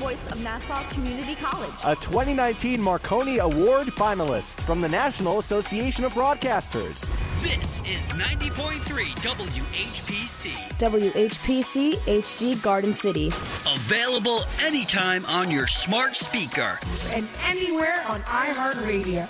voice of Nassau Community College. A 2019 Marconi Award finalist from the National Association of Broadcasters. This is 90.3 WHPC. WHPC HD Garden City. Available anytime on your smart speaker. And anywhere on iHeartRadio.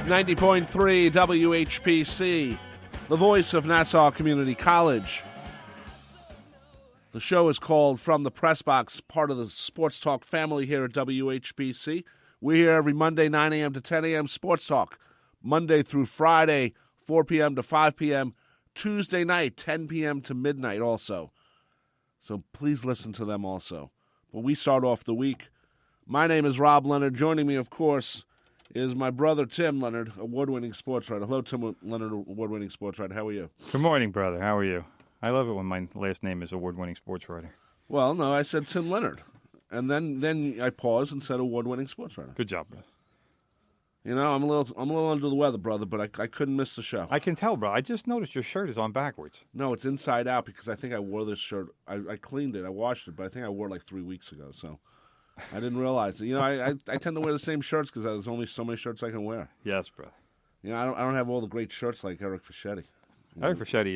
.3 WHPC, the voice of Nassau Community College. The show is called From the Press Box, part of the Sports Talk family here at WHPC. We're here every Monday, 9 a.m. to 10 a.m. Sports Talk. Monday through Friday, 4 p.m. to 5 p.m. Tuesday night, 10 p.m. to midnight also. So please listen to them also. But we start off the week. My name is Rob Leonard. Joining me, of course, is my brother Tim Leonard, award-winning sports writer. Hello, Tim Leonard, award-winning sports writer. How are you? Good morning, brother. How are you? I love it when my last name is award-winning sports writer. Well, no, I said Tim Leonard. And then I paused and said award-winning sports writer. Good job, brother. You know, I'm a little under the weather, brother, but I couldn't miss the show. I can tell, bro. I just noticed your shirt is on backwards. No, it's inside out because I think I wore this shirt. I cleaned it. I washed it, but I think I wore it like 3 weeks ago, so I didn't realize it. You know, I tend to wear the same shirts because there's only so many shirts I can wear. Yes, brother. You know, I don't have all the great shirts like Eric Fischetti. Eric Fischetti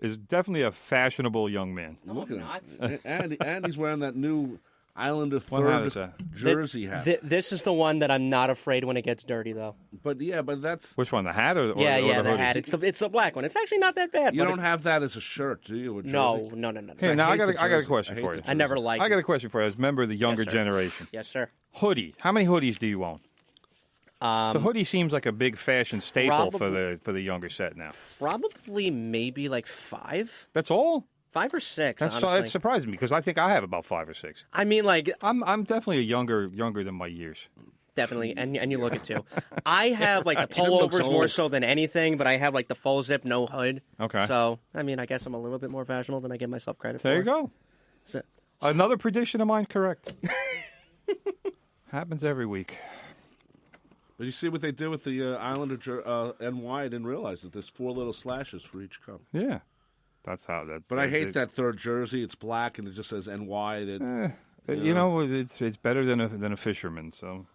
is definitely a fashionable young man. Look at him. And he's wearing that new Islander third jersey hat. This is the one that I'm not afraid when it gets dirty, though. But that's... Which one, the hat or the hoodie? hat. It's the black one. It's actually not that bad. You don't have that as a shirt, do you? No. Hey, now I got a question for you. I never liked it. I got a question for you as a member of the younger generation. Yes, sir. Hoodie. How many hoodies do you own? The hoodie seems like a big fashion staple for the younger set now. Probably maybe like 5. That's all? 5 or 6. That's surprising me because I think I have about 5 or 6. I mean, like I'm definitely younger than my years. Definitely, and you look at too. I have like the pullovers more so than anything, but I have like the full zip, no hood. Okay. So I mean, I guess I'm a little bit more fashionable than I give myself credit for. There you go. So, another prediction of mine correct. Happens every week. But you see what they did with the Islander NY? I didn't realize that there's 4 little slashes for each cup. Yeah. But I hate that third jersey. It's black and it just says NY. It's better than a fisherman. So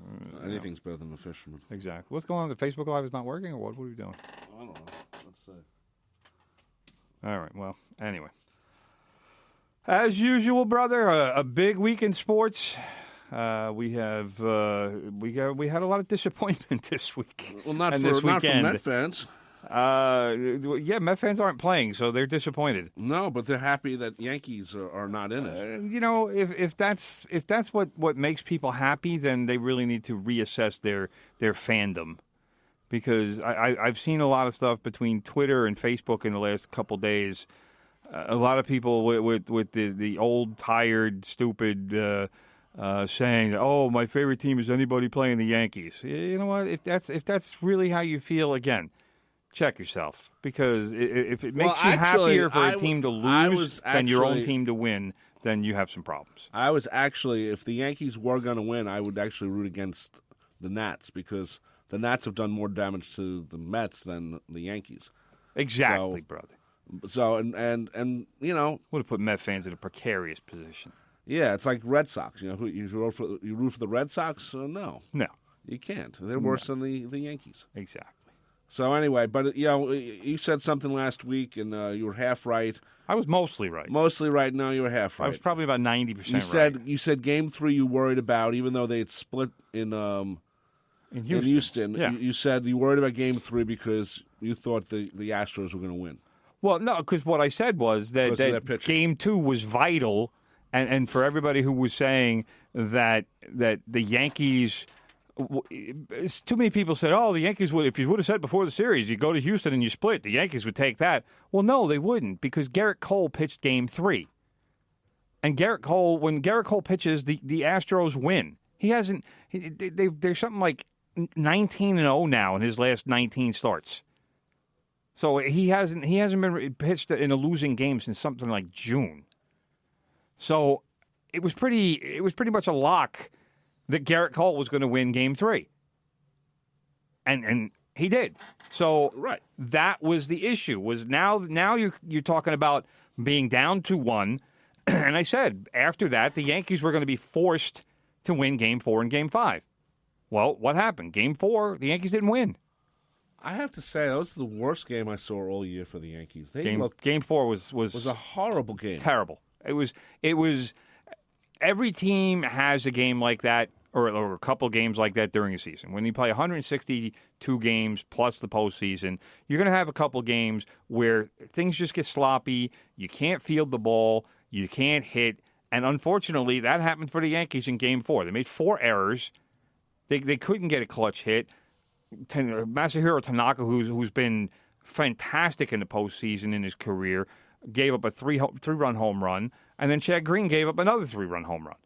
anything's better than a fisherman. Exactly. What's going on? The Facebook Live is not working, or what? What are we doing? I don't know. Let's see. All right. Well, anyway, as usual, brother, a big week in sports. We had a lot of disappointment this week. Well, not this for weekend. Met fans. Met fans aren't playing, so they're disappointed. No, but they're happy that Yankees are not in it. If that's what makes people happy, then they really need to reassess their fandom. Because I've seen a lot of stuff between Twitter and Facebook in the last couple days. A lot of people with the old, tired, stupid saying, "Oh, my favorite team is anybody playing the Yankees." You know what? If that's really how you feel, again, check yourself, because if it makes you happier for a team to lose than your own team to win, then you have some problems. I was actually, if the Yankees were going to win, I would actually root against the Nats, because the Nats have done more damage to the Mets than the Yankees. Exactly, brother. So and you know, would have put Met fans in a precarious position. Yeah, it's like Red Sox. You know, you root for the Red Sox? No, you can't. They're worse than the Yankees. Exactly. So anyway, but you said something last week, and you were half right. I was mostly right. Mostly right. Now you were half right. I was probably about 90% right. You said Game 3 you worried about, even though they had split in Houston. Yeah. You said you worried about Game 3 because you thought the Astros were going to win. Well, no, because what I said was that Game 2 was vital, and for everybody who was saying that the Yankees. Too many people said, "Oh, the Yankees would." If you would have said before the series, you go to Houston and you split, the Yankees would take that. Well, no, they wouldn't, because Garrett Cole pitched Game 3, and when Garrett Cole pitches, the Astros win. He hasn't. They're something like 19-0 now in his last 19 starts. So he hasn't been pitched in a losing game since something like June. So it was pretty much a lock that Garrett Cole was going to win Game 3. And he did. So that was the issue. Was now you're talking about being down 2-1, and I said after that the Yankees were going to be forced to win Game 4 and Game 5. Well, what happened? Game 4, the Yankees didn't win. I have to say that was the worst game I saw all year for the Yankees. Game 4 was a horrible game. Terrible. It was. Every team has a game like that, or a couple games like that during a season. When you play 162 games plus the postseason, you're going to have a couple games where things just get sloppy. You can't field the ball. You can't hit. And unfortunately, that happened for the Yankees in Game 4. They made 4 errors. They couldn't get a clutch hit. Masahiro Tanaka, who's been fantastic in the postseason in his career, gave up a three-run home run, and then Chad Green gave up another 3-run home run.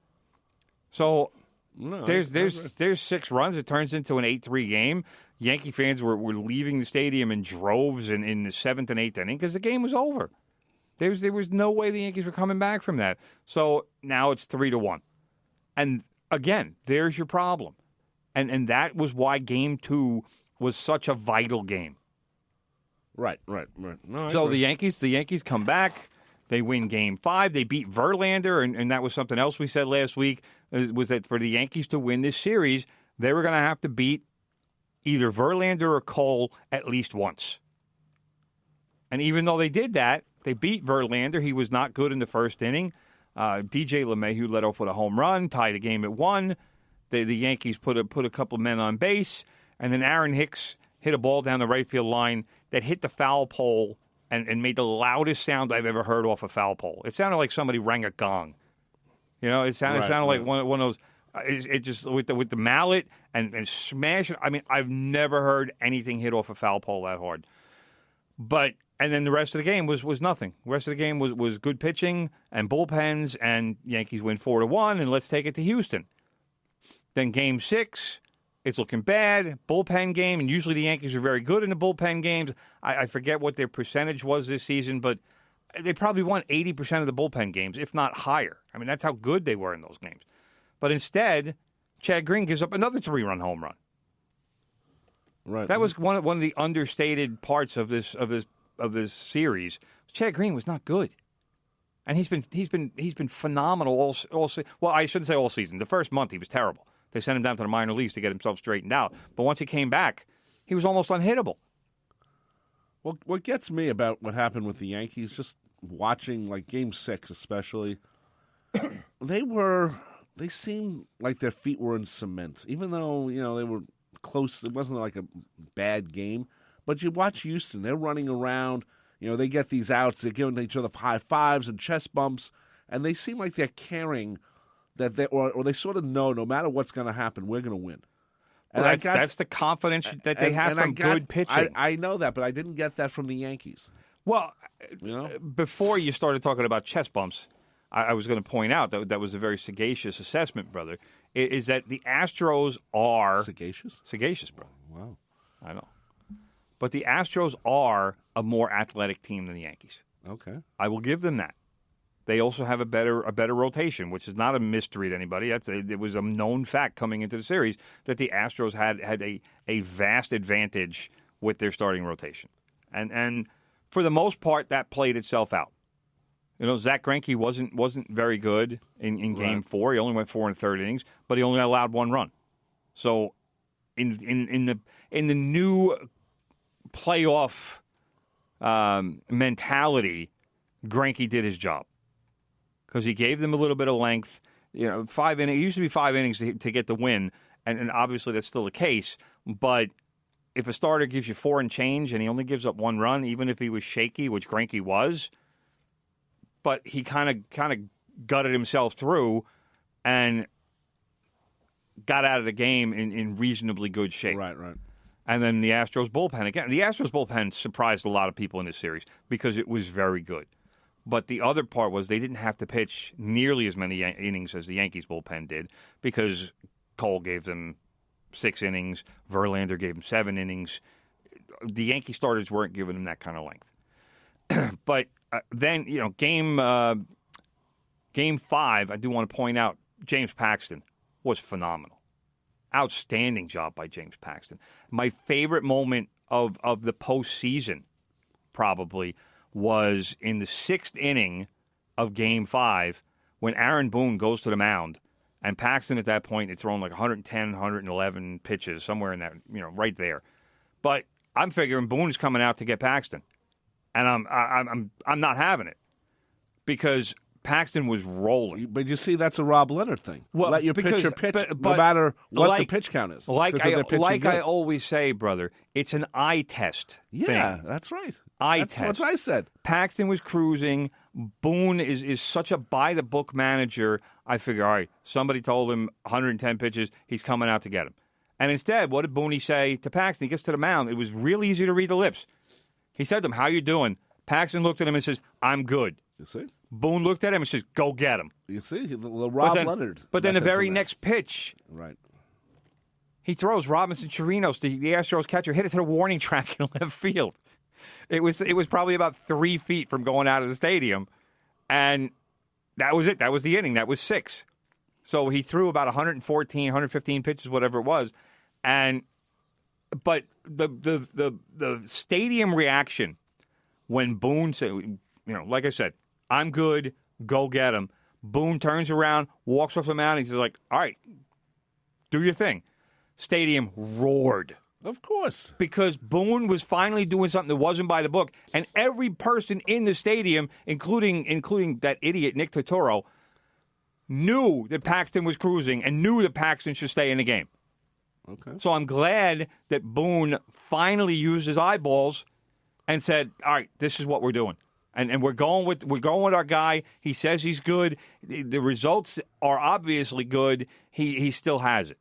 So there's 6 runs. It turns into an 8-3 game. Yankee fans were leaving the stadium in droves in the 7th and 8th inning because the game was over. There was no way the Yankees were coming back from that. So now it's 3-1. And again, there's your problem. And that was why Game 2 was such a vital game. Right. No, so the Yankees come back. They win Game 5. They beat Verlander, and that was something else we said last week, was that for the Yankees to win this series, they were going to have to beat either Verlander or Cole at least once. And even though they did that, they beat Verlander. He was not good in the first inning. DJ LeMahieu led off with a home run, tied the game at 1. The Yankees put a couple men on base, and then Aaron Hicks hit a ball down the right field line that hit the foul pole and made the loudest sound I've ever heard off a foul pole. It sounded like somebody rang a gong. You know, it sounded like one of those. It just with the mallet and smash. I mean, I've never heard anything hit off a foul pole that hard. And then the rest of the game was nothing. The rest of the game was good pitching and bullpens, and Yankees win 4-1, and let's take it to Houston. Then Game 6, it's looking bad. Bullpen game, and usually the Yankees are very good in the bullpen games. I forget what their percentage was this season, but they probably won 80% of the bullpen games, if not higher. I mean, that's how good they were in those games. But instead, Chad Green gives up another 3-run home run. Right. That was one of the understated parts of this series. Chad Green was not good. And he's been phenomenal all well, I shouldn't say all season. The first month he was terrible. They sent him down to the minor leagues to get himself straightened out. But once he came back, he was almost unhittable. Well, what gets me about what happened with the Yankees, just watching like Game 6 especially, they seemed like their feet were in cement. Even though, they were close, it wasn't like a bad game. But you watch Houston, they're running around, they get these outs, they're giving each other high fives and chest bumps, and they seem like they're caring that they sort of know no matter what's going to happen, we're going to win. And well, that's the confidence that they have from good pitching. I know that, but I didn't get that from the Yankees. Well, before you started talking about chest bumps, I was going to point out that was a very sagacious assessment, brother, is that the Astros are... Sagacious? Sagacious, brother. Wow. I know. But the Astros are a more athletic team than the Yankees. Okay. I will give them that. They also have a better rotation, which is not a mystery to anybody. It was a known fact coming into the series that the Astros had a vast advantage with their starting rotation. And for the most part, that played itself out. Zach Greinke wasn't very good in Game 4. He only went 4 1/3 innings, but he only allowed 1 run. So in the new playoff mentality, Greinke did his job because he gave them a little bit of length. 5 innings. It used to be 5 innings to get the win, and obviously that's still the case. But if a starter gives you 4 and change and he only gives up 1 run, even if he was shaky, which Greinke was, but he kind of gutted himself through and got out of the game in reasonably good shape. Right. And then the Astros bullpen. Again, the Astros bullpen surprised a lot of people in this series because it was very good. But the other part was they didn't have to pitch nearly as many innings as the Yankees bullpen did because Cole gave them 6 innings, Verlander gave them 7 innings. The Yankee starters weren't giving them that kind of length. But then, game Game 5, I do want to point out, James Paxton was phenomenal. Outstanding job by James Paxton. My favorite moment of the postseason probably was in the 6th inning of Game 5 when Aaron Boone goes to the mound, and Paxton at that point had thrown like 110, 111 pitches, somewhere in that, right there. But I'm figuring Boone's coming out to get Paxton, and I'm not having it because Paxton was rolling. But you see, that's a Rob Leonard thing. Well, let your pitcher pitch, no matter what the pitch count is. Like I always say, brother, it's an eye test. Yeah, thing. That's right. That's what I said. Paxton was cruising. Boone is such a by-the-book manager. I figure, all right, somebody told him 110 pitches. He's coming out to get him. And instead, what did Boone say to Paxton? He gets to the mound. It was real easy to read the lips. He said to him, "How you doing?" Paxton looked at him and says, "I'm good." You see? Boone looked at him and says, "Go get him." You see? The Rob Leonard. But then the very next pitch, right, he throws Robinson Chirinos, the Astros catcher, hit it to the warning track in left field. It was probably about 3 feet from going out of the stadium, and that was it. That was the inning. That was 6. So he threw about 114, 115 pitches, whatever it was, but the stadium reaction when Boone said, like I said, "I'm good, go get him." Boone turns around, walks off the mound, and he's like, "All right, do your thing." Stadium roared. Of course. Because Boone was finally doing something that wasn't by the book, and every person in the stadium, including that idiot Nick Totoro, knew that Paxton was cruising and knew that Paxton should stay in the game. Okay. So I'm glad that Boone finally used his eyeballs and said, "All right, this is what we're doing." And we're going with our guy. He says he's good. The results are obviously good. He still has it.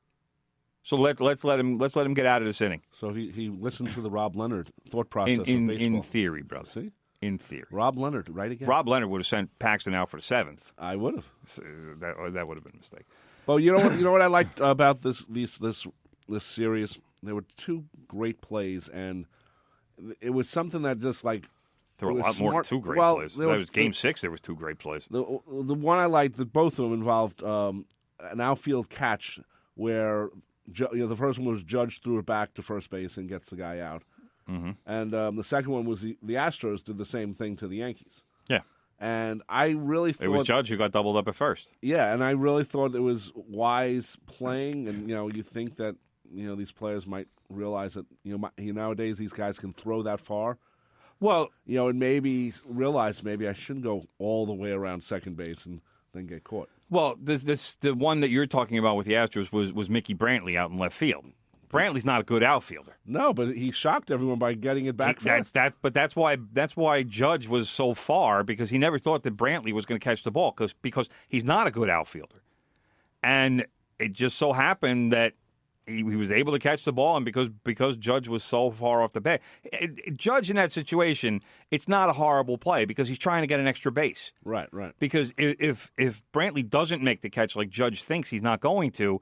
So let's let him get out of this inning. So he listened to the Rob Leonard thought process in of baseball. In theory, brother. See? In theory. Rob Leonard, right again. Rob Leonard would have sent Paxton out for the 7th. I would have. That would have been a mistake. Well, you know what I liked about this series? There were 2 great plays, and it was something that just like. There were a lot more than 2 great plays. That was Game 6. There was 2 great plays. The one I liked, that both of them involved an outfield catch where the first one was Judge threw it back to first base and gets the guy out, and the second one was the Astros did the same thing to the Yankees. Yeah, and I really thought it was Judge who got doubled up at first. Yeah, and I really thought it was wise playing, and you think that these players might realize that nowadays these guys can throw that far. Well, and maybe realize maybe I shouldn't go all the way around second base and then get caught. Well, the one that you're talking about with the Astros was Mickey Brantley out in left field. Brantley's not a good outfielder. No, but he shocked everyone by getting it back fast. But that's why Judge was so far, because he never thought that Brantley was going to catch the ball because he's not a good outfielder. And it just so happened that he was able to catch the ball, and because Judge was so far off the bat. Judge in that situation, it's not a horrible play because he's trying to get an extra base. Right. Because if Brantley doesn't make the catch like Judge thinks he's not going to,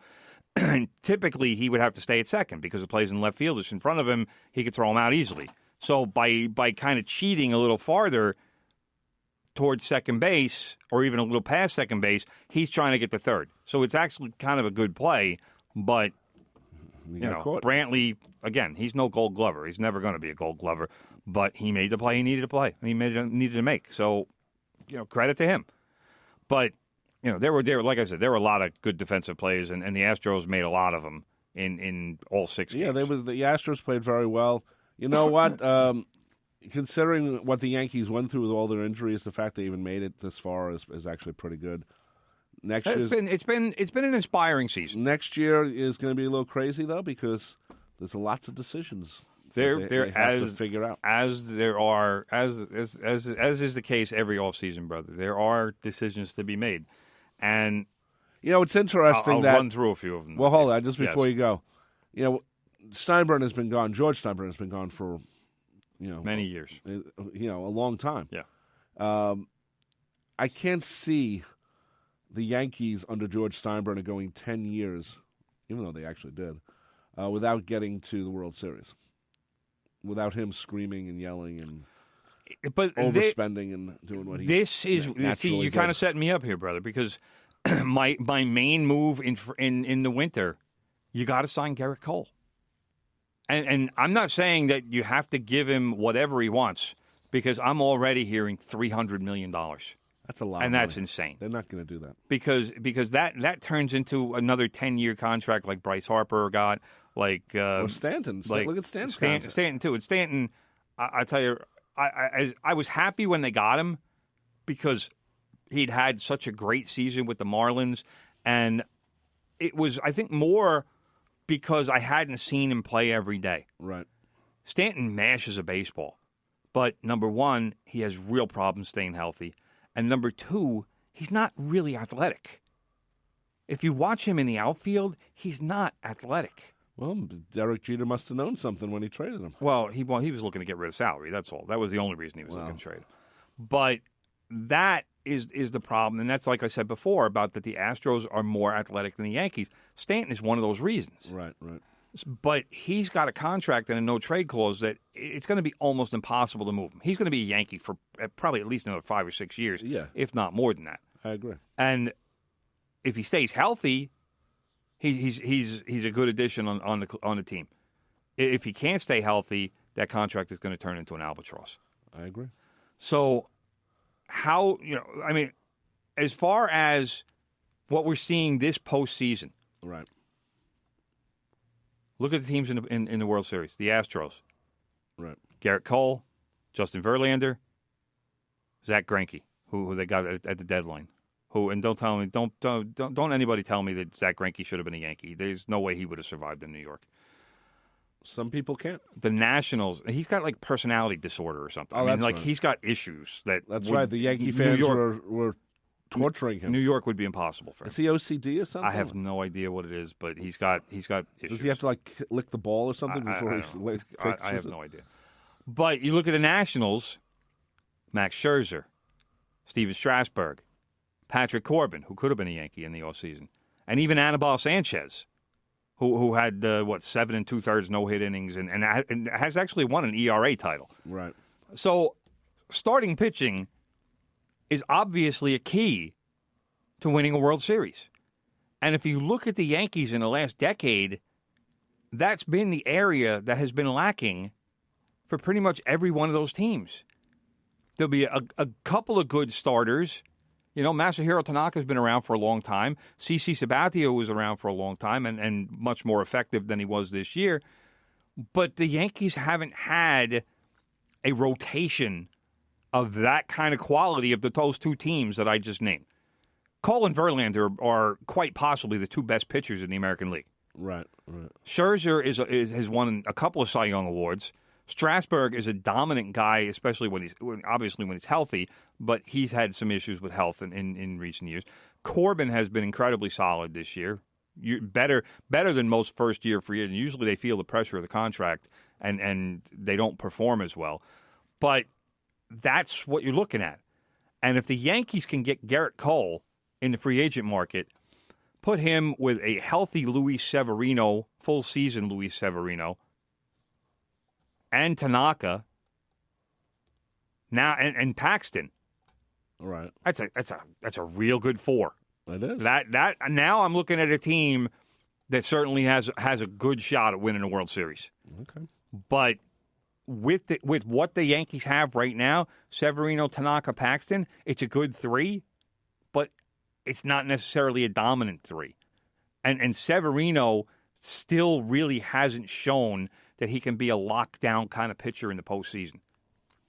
typically he would have to stay at second because the play's in left field. It's in front of him. He could throw him out easily. So by kind of cheating a little farther towards second base or even a little past second base, he's trying to get to third. So it's actually kind of a good play, but Brantley, again, he's no Gold Glover. He's never going to be a Gold Glover, but he made the play he needed to play. He needed to make. So, credit to him. But there were like I said, there were a lot of good defensive plays, and the Astros made a lot of them in all 6 games. Yeah, the Astros played very well. You know what? Considering what the Yankees went through with all their injuries, the fact they even made it this far is actually pretty good. It's been an inspiring season. Next year is going to be a little crazy though because there's lots of decisions they have to figure out. As is the case every offseason, brother. There are decisions to be made, and it's interesting I'll run through a few of them. Well, hold on, just before you go. Steinbrenner has been gone. George Steinbrenner has been gone for many years. A long time. Yeah. I can't see the Yankees under George Steinbrenner going 10 years, even though they actually did, without getting to the World Series, without him screaming and yelling. And but overspending and doing what he. This is see, you're kind of does. setting me up here, brother, because my main move in the winter, you got to sign Garrett Cole, and I'm not saying that you have to give him whatever he wants, because I'm already hearing $300 million. That's a lot, and of that's money. insane. They're not going to do that because that turns into another 10-year contract like Bryce Harper got, like or Stanton. Like Look at Stanton's Stanton too. And Stanton, I tell you, I was happy when they got him because he'd had such a great season with the Marlins, and it was, I think, more because I hadn't seen him play every day. Right. Stanton mashes a baseball, but number one, he has real problems staying healthy. And number two, he's not really athletic. If you watch him in the outfield, he's not athletic. Well, Derek Jeter must have known something when he traded him. Well, he was looking to get rid of salary. That's all. That was the only reason he was looking to trade him. But that is the problem, and that's like I said before about that the Astros are more athletic than the Yankees. Stanton is one of those reasons. Right, right. But he's got a contract and a no-trade clause that it's going to be almost impossible to move him. He's going to be a Yankee for probably at least another 5 or 6 years, if not more than that. I agree. And if he stays healthy, he's a good addition on the team. If he can't stay healthy, that contract is going to turn into an albatross. I agree. So how, as far as what we're seeing this postseason, right. Look at the teams in the World Series. The Astros. Right. Garrett Cole, Justin Verlander, Zach Greinke, who they got at the deadline. And don't tell me, don't anybody tell me that Zach Greinke should have been a Yankee. There's no way he would have survived in New York. Some people can't. The Nationals, he's got like personality disorder or something. Oh, right. He's got issues That's right. The Yankee fans were torturing him. New York would be impossible for him. Is he OCD or something? I have no idea what it is, but he's got issues. Does he have to lick the ball or something before he I have no idea. But you look at the Nationals, Max Scherzer, Steven Strasburg, Patrick Corbin, who could have been a Yankee in the offseason, and even Anibal Sanchez, who had 7 2/3 no-hit innings and has actually won an ERA title. Right. So starting pitching is obviously a key to winning a World Series. And if you look at the Yankees in the last decade, that's been the area that has been lacking for pretty much every one of those teams. There'll be a couple of good starters. Masahiro Tanaka's been around for a long time. CC Sabathia was around for a long time and much more effective than he was this year. But the Yankees haven't had a rotation of that kind of quality of those two teams that I just named. Cole and Verlander are quite possibly the two best pitchers in the American League. Right, right. Scherzer has won a couple of Cy Young awards. Strasburg is a dominant guy, especially when he's healthy, but he's had some issues with health in recent years. Corbin has been incredibly solid this year. Better than most first-year free agents. Usually they feel the pressure of the contract and they don't perform as well. But that's what you're looking at. And if the Yankees can get Garrett Cole in the free agent market, put him with a healthy Luis Severino, full-season Luis Severino, and Tanaka, now and Paxton. All right. That's a real good four. It is. That now I'm looking at a team that certainly has a good shot at winning a World Series. Okay. But with what the Yankees have right now, Severino, Tanaka, Paxton, it's a good three, but it's not necessarily a dominant three. And Severino still really hasn't shown that he can be a lockdown kind of pitcher in the postseason.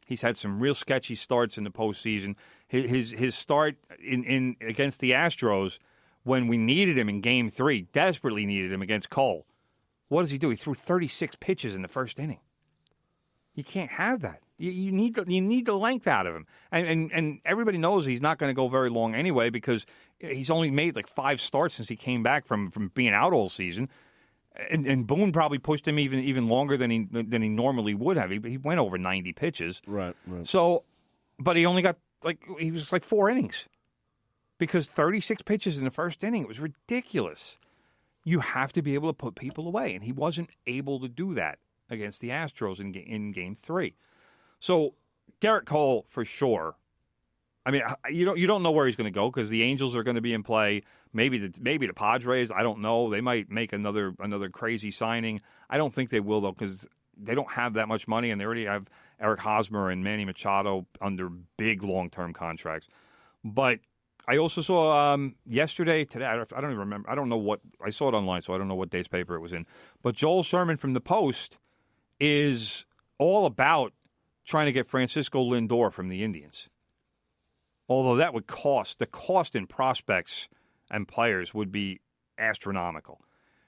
He's had some real sketchy starts in the postseason. His start in against the Astros when we needed him in Game 3, desperately needed him against Cole. What does he do? He threw 36 pitches in the first inning. You can't have that. You need the length out of him. And everybody knows he's not going to go very long anyway because he's only made like 5 starts since he came back from being out all season. And Boone probably pushed him even longer than he normally would have. He went over 90 pitches. Right. So, but he only got he was 4 innings because 36 pitches in the first inning. It was ridiculous. You have to be able to put people away, and he wasn't able to do that against the Astros in Game 3. So Garrett Cole for sure. I mean, you don't know where he's going to go because the Angels are going to be in play. Maybe the Padres. I don't know. They might make another crazy signing. I don't think they will though because they don't have that much money and they already have Eric Hosmer and Manny Machado under big long-term contracts. But I also saw today. I don't even remember. I don't know what I saw it online, so I don't know what day's paper it was in. But Joel Sherman from the Post is all about trying to get Francisco Lindor from the Indians. Although that would the cost in prospects and players would be astronomical.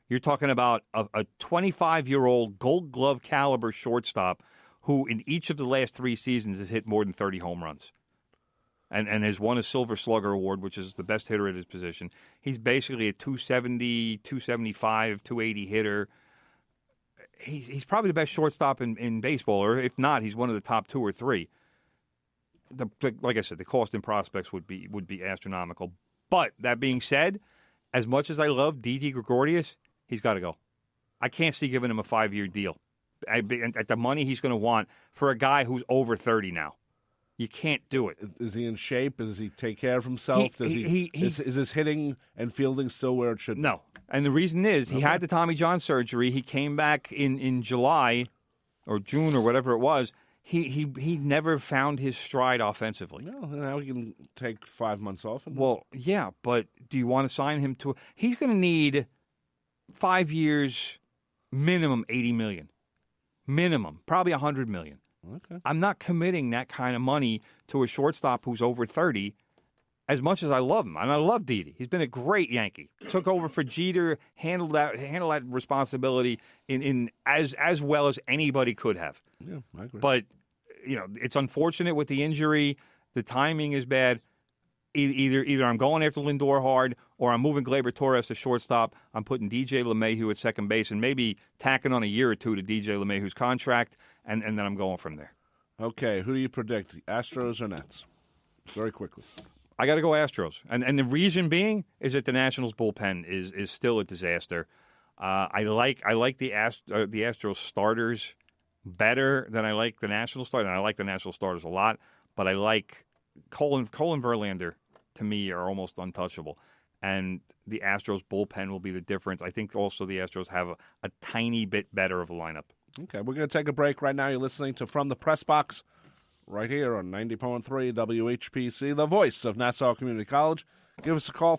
You're talking about a 25-year-old Gold Glove caliber shortstop who in each of the last 3 seasons has hit more than 30 home runs and has won a Silver Slugger Award, which is the best hitter at his position. He's basically a 270, 275, 280 hitter. He's probably the best shortstop in baseball, or if not, he's one of the top 2 or 3. Like I said, the cost in prospects would be astronomical. But that being said, as much as I love Didi Gregorius, he's got to go. I can't see giving him a 5-year deal at the money he's going to want for a guy who's over 30 now. You can't do it. Is he in shape? Does he take care of himself? Is his hitting and fielding still where it should be? No. And the reason is he had the Tommy John surgery. He came back in July or June or whatever it was. He never found his stride offensively. No, now he can take 5 months off. Well, yeah, but do you want to sign him to? He's going to need 5 years, minimum $80 million, minimum probably $100 million. Okay. I'm not committing that kind of money to a shortstop who's over 30. As much as I love him, and I love Didi, he's been a great Yankee. Took over for Jeter, handled that responsibility in as well as anybody could have. Yeah, I agree. But it's unfortunate with the injury. The timing is bad. Either I'm going after Lindor hard, or I'm moving Gleyber Torres to shortstop. I'm putting DJ LeMahieu at second base, and maybe tacking on a year or 2 to DJ LeMahieu's contract, and then I'm going from there. Okay, who do you predict, the Astros or Nets? Very quickly. I got to go Astros, and the reason being is that the Nationals bullpen is still a disaster. I like the Astros starters better than I like the Nationals starters, and I like the National starters a lot, but I like Cole and Verlander, to me, are almost untouchable. And the Astros bullpen will be the difference. I think also the Astros have a tiny bit better of a lineup. Okay, we're going to take a break right now. You're listening to From the Press Box right here on 90.3 WHPC, the voice of Nassau Community College. Give us a call,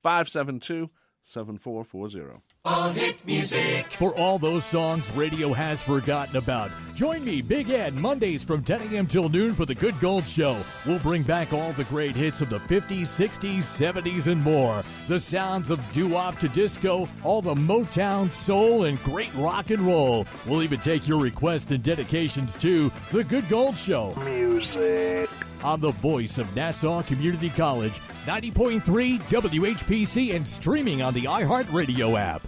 516-572-7440. All hit music. For all those songs radio has forgotten about, join me, Big Ed, Mondays from 10 a.m. till noon for The Good Gold Show. We'll bring back all the great hits of the 50s, 60s, 70s, and more. The sounds of doo-wop to disco, all the Motown, soul, and great rock and roll. We'll even take your requests and dedications to The Good Gold Show. Music. On the voice of Nassau Community College, 90.3 WHPC, and streaming on the iHeartRadio app.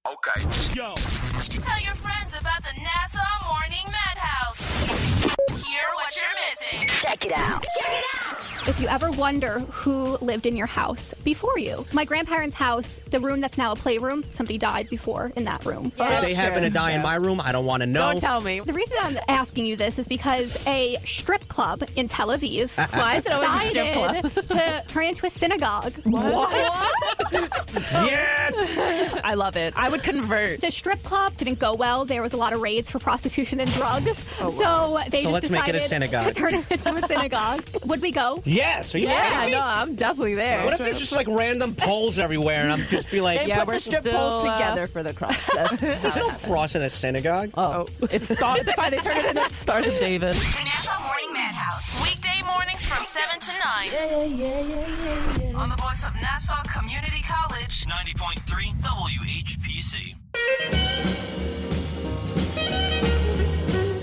Okay. Go. Tell your friends about the Nassau Morning Madhouse. Hear what you're missing. Check it out. Check it out. If you ever wonder who lived in your house before you, my grandparents' house, the room that's now a playroom, somebody died before in that room. If they happen to die in my room, I don't want to know. Don't tell me. The reason I'm asking you this is because a strip club in Tel Aviv decided to turn into a synagogue. What? Yeah. I love it. I would convert. The strip club didn't go well. There was a lot of raids for prostitution and drugs. So they just let's make it a synagogue. to turn it into a synagogue. Would we go? Yes. Are you Yeah, ready? no, I'm definitely there. What if there's just like random poles everywhere and I'm just be like, They put the strip poles together for the cross. That's there's no cross in a synagogue. Oh, it's fine. They turn it into Stars of David. The Nassau Morning Madhouse. Weekday mornings from 7 to 9. On the voice of Nassau Community College. 90.3 WHPC.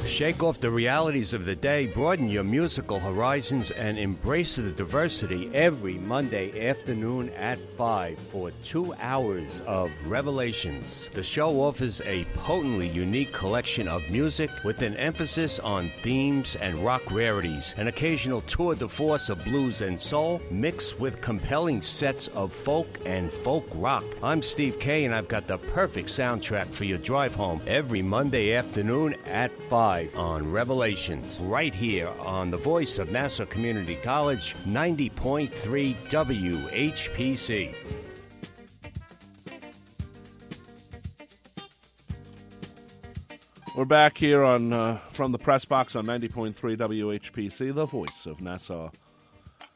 Shake off the realities of the day, broaden your musical horizons, and embrace the diversity every Monday afternoon at 5 for 2 hours of Revelations. The show offers a potently unique collection of music with an emphasis on themes and rock rarities, an occasional tour de force of blues and soul, mixed with compelling sets of folk and folk rock. I'm Steve Kay, and I've got the perfect soundtrack for your drive home every Monday afternoon at 5. 5 on Revelations, right here on the voice of Nassau Community College, 90.3 WHPC. We're back here on from the Press Box on 90.3 WHPC, the voice of Nassau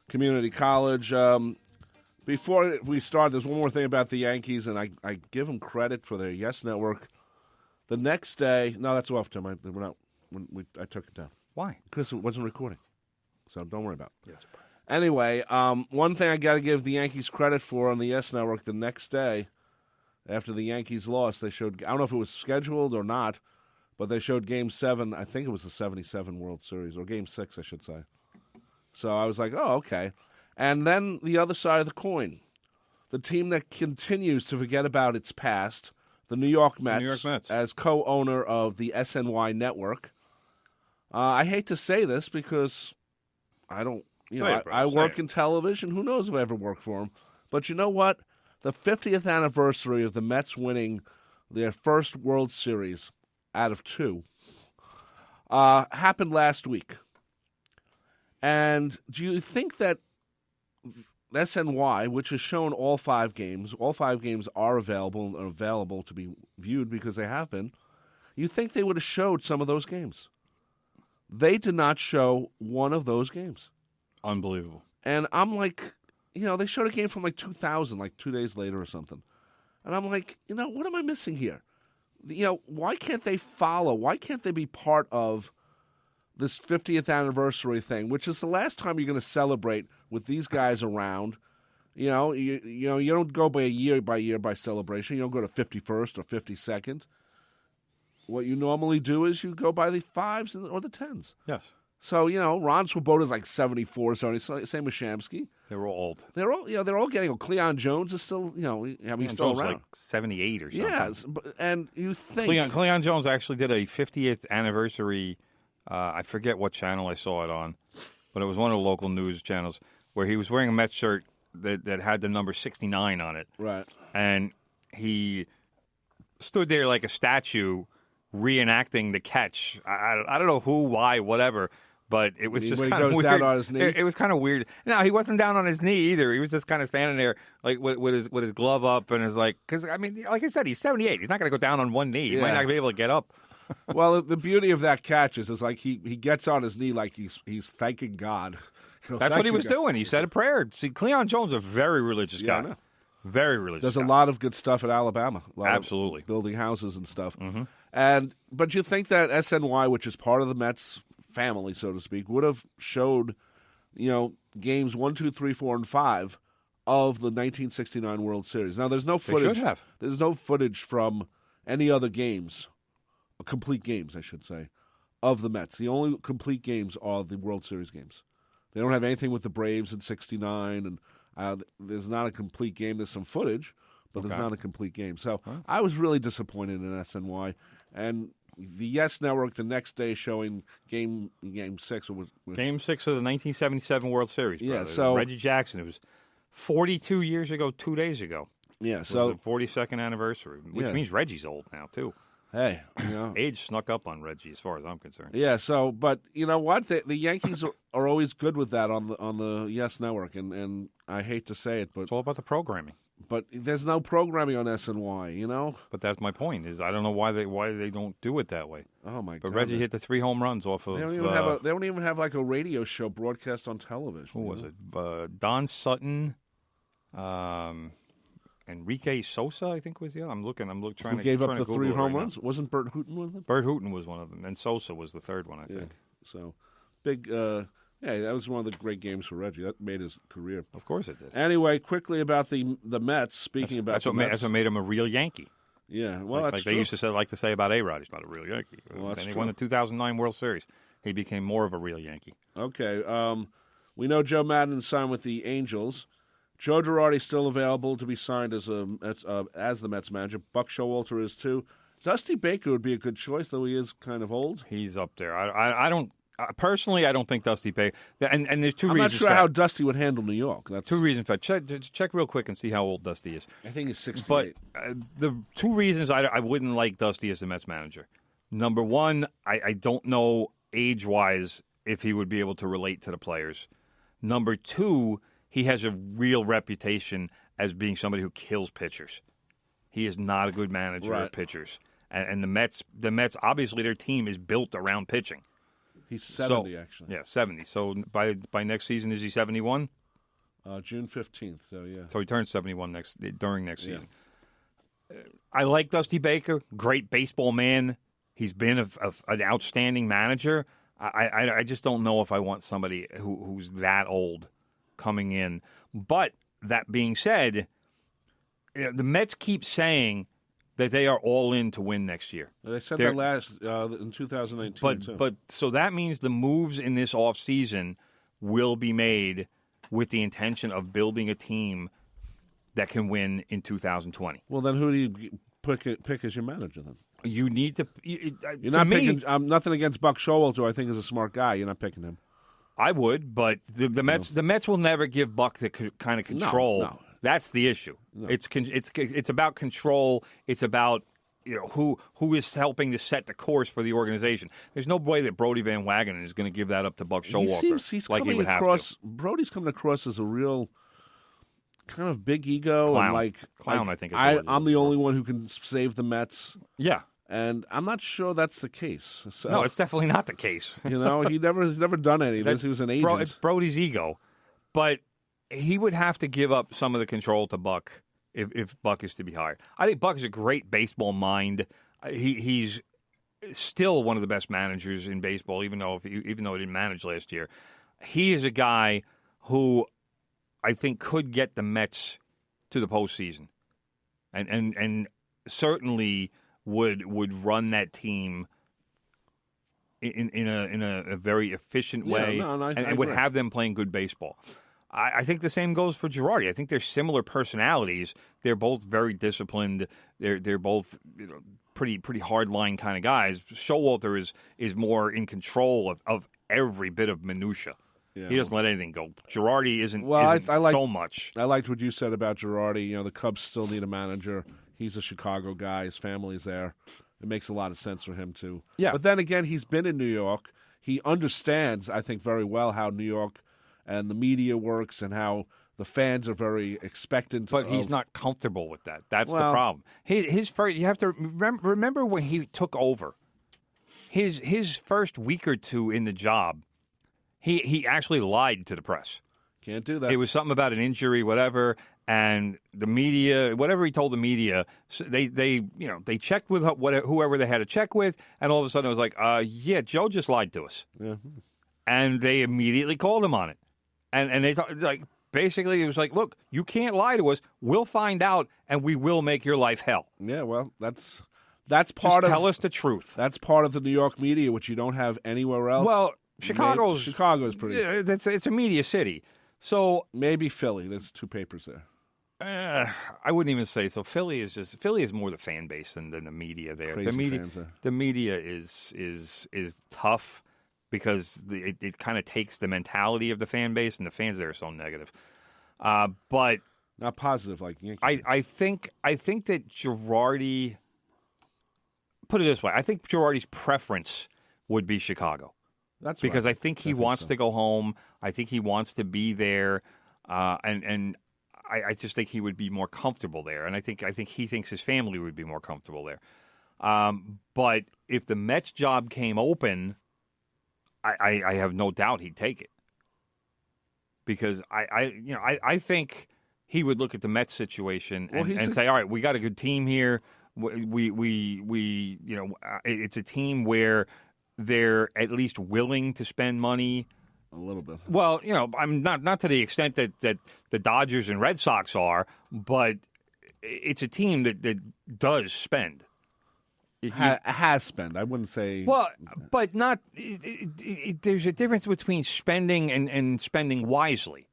Community College. Before we start, there's one more thing about the Yankees, and I give them credit for their Yes Network. The next day, no, that's off, Tim. I took it down. Why? Because it wasn't recording, so don't worry about it. Yes. Anyway, one thing I got to give the Yankees credit for on the Yes Network, the next day, after the Yankees lost, they showed, I don't know if it was scheduled or not, but they showed Game 7, I think it was the 77 World Series, or Game 6, I should say. So I was like, oh, okay. And then the other side of the coin, the team that continues to forget about its past, the New York Mets, as co-owner of the SNY network. I hate to say this because I don't, I work in television. Who knows if I ever work for them? But you know what? The 50th anniversary of the Mets winning their first World Series out of 2 happened last week. And do you think that SNY, which has shown all 5 games are available to be viewed because they have been, you think they would have showed some of those games? They did not show one of those games. Unbelievable. And I'm like, they showed a game from like 2000, like 2 days later or something. And I'm like, what am I missing here? Why can't they follow? Why can't they be part of this 50th anniversary thing, which is the last time you're going to celebrate with these guys around? You don't go by year by celebration. You don't go to 51st or 52nd. What you normally do is you go by the 5s or the 10s. Yes. So, Ron Swoboda's like 74, 70, same with Shamsky. They were old. They're all getting old. Cleon Jones is still, he's still around. Like 78 or something. Yes, and you think... Cleon Jones actually did a 50th anniversary, I forget what channel I saw it on, but it was one of the local news channels, where he was wearing a Mets shirt that had the number 69 on it. Right. And he stood there like a statue reenacting the catch. I don't know who, why, whatever... But it was just kind of weird. Down on his knee? It was kind of weird. No, he wasn't down on his knee either. He was just kind of standing there, like with his glove up, and is like, because I mean, like I said, he's 78. He's not going to go down on one knee. He might not be able to get up. Well, the beauty of that catch is like he gets on his knee like he's thanking God. That's what he was doing. He said a prayer. See, Cleon Jones is a very religious guy. I know. Very religious. There's a lot of good stuff at Alabama. Absolutely, building houses and stuff. Mm-hmm. But you think that SNY, which is part of the Mets family, so to speak, would have showed, games 1, 2, 3, 4, and 5 of the 1969 World Series. Now, there's no footage. They should have. There's no footage from any other games, complete games, I should say, of the Mets. The only complete games are the World Series games. They don't have anything with the Braves in '69, and there's not a complete game. There's some footage, but there's not a complete game. So I was really disappointed in SNY, and the Yes Network the next day showing Game 6 was Game 6 of the 1977 World Series. Brother. Yeah, so Reggie Jackson. It was 42 years ago, 2 days ago. Yeah, so the 42nd anniversary, which means Reggie's old now too. Hey, age snuck up on Reggie, as far as I'm concerned. Yeah. So, but you know what? The Yankees are always good with that on the Yes Network, and I hate to say it, but it's all about the programming. But there's no programming on SNY, But that's my point. Is I don't know why they don't do it that way. Oh my God! But Reggie hit the 3 home runs off of. They don't even have like a radio show broadcast on television. Who was it? Don Sutton, Enrique Sosa, I think was the other. I'm trying to. Who gave up the 3 home right runs? Now. Wasn't Bert Hooton one of them? Bert Hooton was one of them, and Sosa was the third one, I think. So big. Yeah, that was one of the great games for Reggie. That made his career. Of course it did. Anyway, quickly about the Mets. Speaking that's what made him a real Yankee. Yeah, well, like that's they true. used to like to say about A-Rod, he's not a real Yankee. Well, then he won the 2009 World Series. He became more of a real Yankee. Okay, we know Joe Maddon signed with the Angels. Joe Girardi's still available to be signed as the Mets manager. Buck Showalter is too. Dusty Baker would be a good choice, though he is kind of old. He's up there. I don't. Personally, I don't think Dusty Baker. And there's two reasons. I'm not sure how Dusty would handle New York. That's 2 reasons for that. Check real quick and see how old Dusty is. I think he's 68. But the 2 reasons I wouldn't like Dusty as the Mets manager. Number one, I don't know age-wise if he would be able to relate to the players. Number two, he has a real reputation as being somebody who kills pitchers. He is not a good manager of pitchers. And the Mets, obviously their team is built around pitching. He's 70, actually. Yeah, 70. So by next season, is he 71? June 15th, so yeah. So he turns 71 during next season. I like Dusty Baker, great baseball man. He's been an outstanding manager. I just don't know if I want somebody who's that old coming in. But that being said, the Mets keep saying that they are all in to win next year. They said that last in 2019, too. But so that means the moves in this offseason will be made with the intention of building a team that can win in 2020. Well, then who do you pick as your manager then? You need to. You're not picking. Nothing against Buck Showalter, who I think is a smart guy. You're not picking him. I would, but the Mets will never give Buck the kind of control. No. That's the issue. No. It's about control. It's about who is helping to set the course for the organization. There's no way that Brody Van Wagenen is going to give that up to Buck Showalter. He's like he would have to. Brody's coming across as a real kind of big ego clown. And clown. I think I'm the only one who can save the Mets. Yeah. And I'm not sure that's the case. So, no, it's definitely not the case. He's never done any of this. He was an agent. It's Brody's ego. But he would have to give up some of the control to Buck if Buck is to be hired. I think Buck is a great baseball mind. He's still one of the best managers in baseball, even though he didn't manage last year. He is a guy who I think could get the Mets to the postseason, and certainly would run that team in a very efficient way, and would have them playing good baseball. I think the same goes for Girardi. I think they're similar personalities. They're both very disciplined. They're both pretty hardline kind of guys. Showalter is more in control of every bit of minutia. Yeah. He doesn't let anything go. Girardi isn't so much. I liked what you said about Girardi. The Cubs still need a manager. He's a Chicago guy. His family's there. It makes a lot of sense for him too. Yeah. But then again, he's been in New York. He understands, I think, very well how New York and the media works and how the fans are very expectant. But he's not comfortable with that. That's the problem. His first, you have to remember when he took over. His first week or two in the job, he actually lied to the press. Can't do that. It was something about an injury, whatever, and the media, whatever he told the media, they checked with whoever they had to check with, and all of a sudden it was like, yeah, Joe just lied to us, and they immediately called him on it, and they thought, like, basically it was like, look, you can't lie to us. We'll find out, and we will make your life hell. Yeah, well, that's just part of. Tell us the truth. That's part of the New York media, which you don't have anywhere else. Well, Chicago's pretty. It's a media city. So maybe Philly. There's two papers there. I wouldn't even say so. Philly is more the fan base than the media there. The media is tough because it kind of takes the mentality of the fan base, and the fans there are so negative. But not positive like Yankees. I think that Girardi. Put it this way: I think Girardi's preference would be Chicago. That's because right. I think he wants to go home. I think he wants to be there, and I just think he would be more comfortable there. And I think he thinks his family would be more comfortable there. But if the Mets job came open, I have no doubt he'd take it because I think he would look at the Mets situation and say, all right, we got a good team here. We it's a team where they're at least willing to spend money. A little bit. Well, I'm not to the extent that the Dodgers and Red Sox are, but it's a team that does spend. Has spent. I wouldn't say. Well, but not. There's a difference between spending and spending wisely.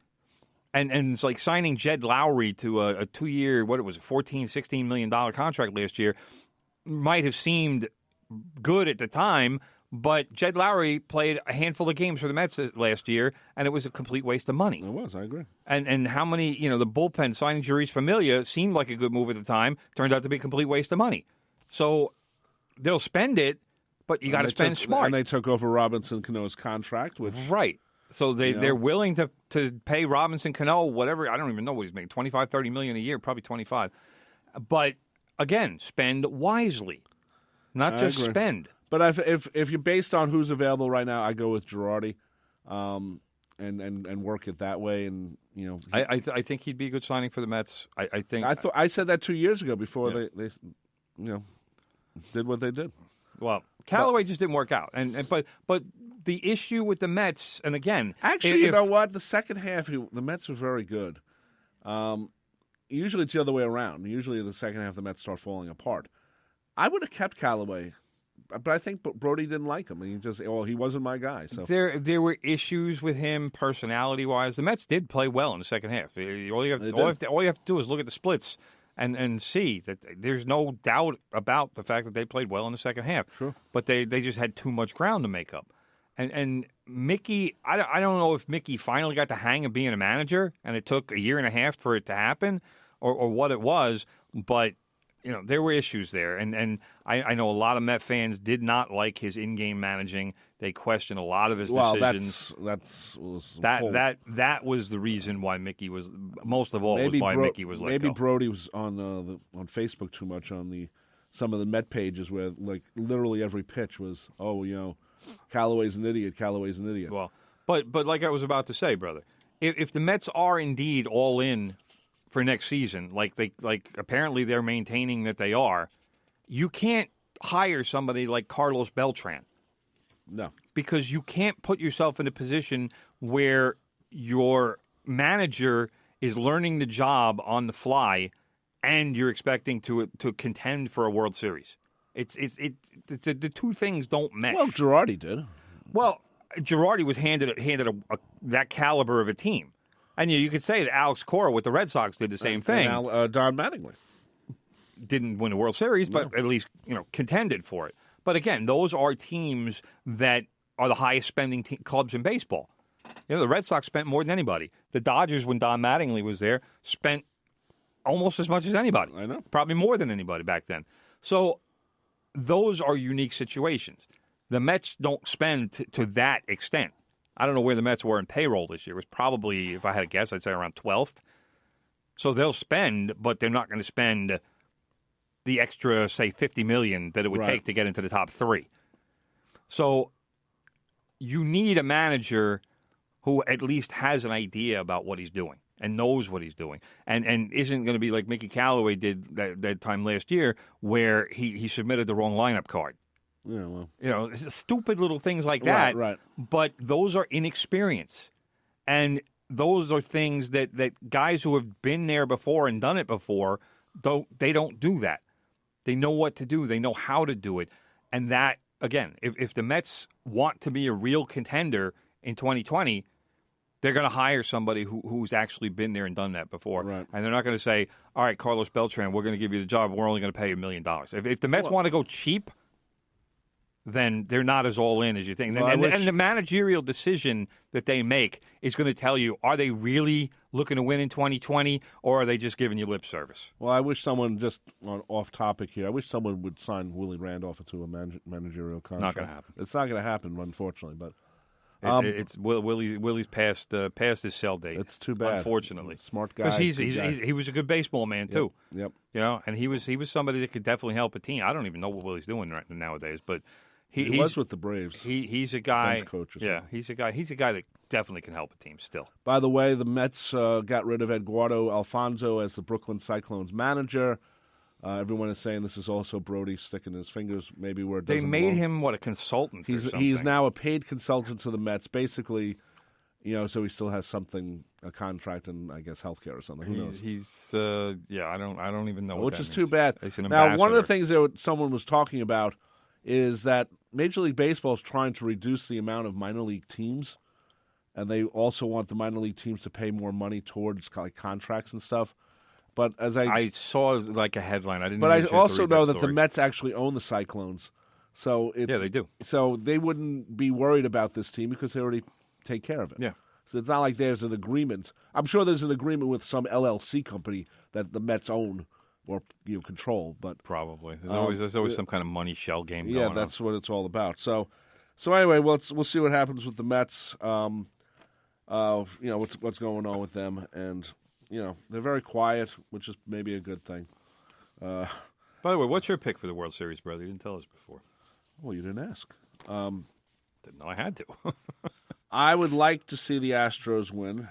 And it's like signing Jed Lowry to a 2-year, what it was, a $14-16 million contract last year, might have seemed good at the time. But Jed Lowry played a handful of games for the Mets last year, and it was a complete waste of money. It was, I agree. And how many, the bullpen signing Jeurys Familia seemed like a good move at the time, turned out to be a complete waste of money. So they'll spend it, But you got to spend smart. And they took over Robinson Cano's contract. Right. So they're willing to pay Robinson Cano whatever. I don't even know what he's making, $25-30 million a year, probably 25. But again, spend wisely, not just spend. But if you're based on who's available right now, I go with Girardi, and work it that way. And I think he'd be a good signing for the Mets. I said that 2 years ago before they did what they did. Well, Callaway just didn't work out, but the issue with the Mets, and again, actually, you know what? The second half, the Mets were very good. Usually, it's the other way around. Usually, the second half, the Mets start falling apart. I would have kept Callaway, but I think Brody didn't like him. He wasn't my guy. So there were issues with him personality-wise. The Mets did play well in the second half. All you have to do is look at the splits. And see that there's no doubt about the fact that they played well in the second half. Sure. But they just had too much ground to make up. And Mickey, I don't know if Mickey finally got the hang of being a manager and it took a year and a half for it to happen or what it was, but there were issues there. And I know a lot of Met fans did not like his in-game managing. They questioned a lot of his decisions. That was the reason why Mickey was most of all Mickey was let maybe go. Brody was on Facebook too much on some of the Met pages where literally every pitch was Callaway's an idiot. Callaway's an idiot. Well, but like I was about to say, brother, if the Mets are indeed all in for next season, like apparently they're maintaining that they are, you can't hire somebody like Carlos Beltran. No. Because you can't put yourself in a position where your manager is learning the job on the fly and you're expecting to contend for a World Series. The two things don't mesh. Well, Girardi did. Well, Girardi was handed that caliber of a team. And you could say that Alex Cora with the Red Sox did the same thing. Don Mattingly didn't win a World Series, but at least contended for it. But again, those are teams that are the highest spending clubs in baseball. The Red Sox spent more than anybody. The Dodgers, when Don Mattingly was there, spent almost as much as anybody. I know. Probably more than anybody back then. So those are unique situations. The Mets don't spend to that extent. I don't know where the Mets were in payroll this year. It was probably, if I had to guess, I'd say around 12th. So they'll spend, but they're not going to spend the extra, say, $50 million that it would take to get into the top three. So you need a manager who at least has an idea about what he's doing and knows what he's doing and isn't going to be like Mickey Callaway did that time last year where he submitted the wrong lineup card. Yeah, well. Stupid little things like that. Right. But those are inexperience. And those are things that guys who have been there before and done it before, they don't do that. They know what to do. They know how to do it. And that, again, if the Mets want to be a real contender in 2020, they're going to hire somebody who's actually been there and done that before. Right. And they're not going to say, all right, Carlos Beltran, we're going to give you the job. We're only going to pay $1 million. If the Mets want to go cheap, then they're not as all in as you think. And the managerial decision that they make is going to tell you, are they really looking to win in 2020, or are they just giving you lip service? Well, I wish someone, just off topic here, I wish someone would sign Willie Randolph into a managerial contract. Not going to happen. It's not going to happen, unfortunately. But Willie's past his sell date. It's too bad. Unfortunately, smart guy. Because he was a good baseball man too. Yep. And he was somebody that could definitely help a team. I don't even know what Willie's doing right nowadays, but he was with the Braves. He's a guy. Bench coach or yeah, he's a guy that definitely can help a team still. By the way, the Mets got rid of Eduardo Alfonso as the Brooklyn Cyclones manager. Everyone is saying this is also Brody sticking his fingers maybe where it doesn't They made belong. him, a consultant or something? He's now a paid consultant to the Mets, basically, so he still has a contract and I guess healthcare or something. Who knows? He's I don't even know what Which that is means. too bad. He's an Now, one ambassador. of the things that someone was talking about is that Major League Baseball is trying to reduce the amount of minor league teams, and they also want the minor league teams to pay more money towards contracts and stuff. But as I saw like a headline, I didn't. But I even also know that that the Mets actually own the Cyclones, so they do. So they wouldn't be worried about this team because they already take care of it. Yeah. So it's not like there's an agreement. I'm sure there's an agreement with some LLC company that the Mets own or control. But probably there's always some kind of money shell game going on. Yeah, that's what it's all about. So anyway, we'll see what happens with the Mets. What's going on with them, and they're very quiet, which is maybe a good thing. By the way, what's your pick for the World Series, brother? You didn't tell us before. Well, you didn't ask. Didn't know I had to. I would like to see the Astros win.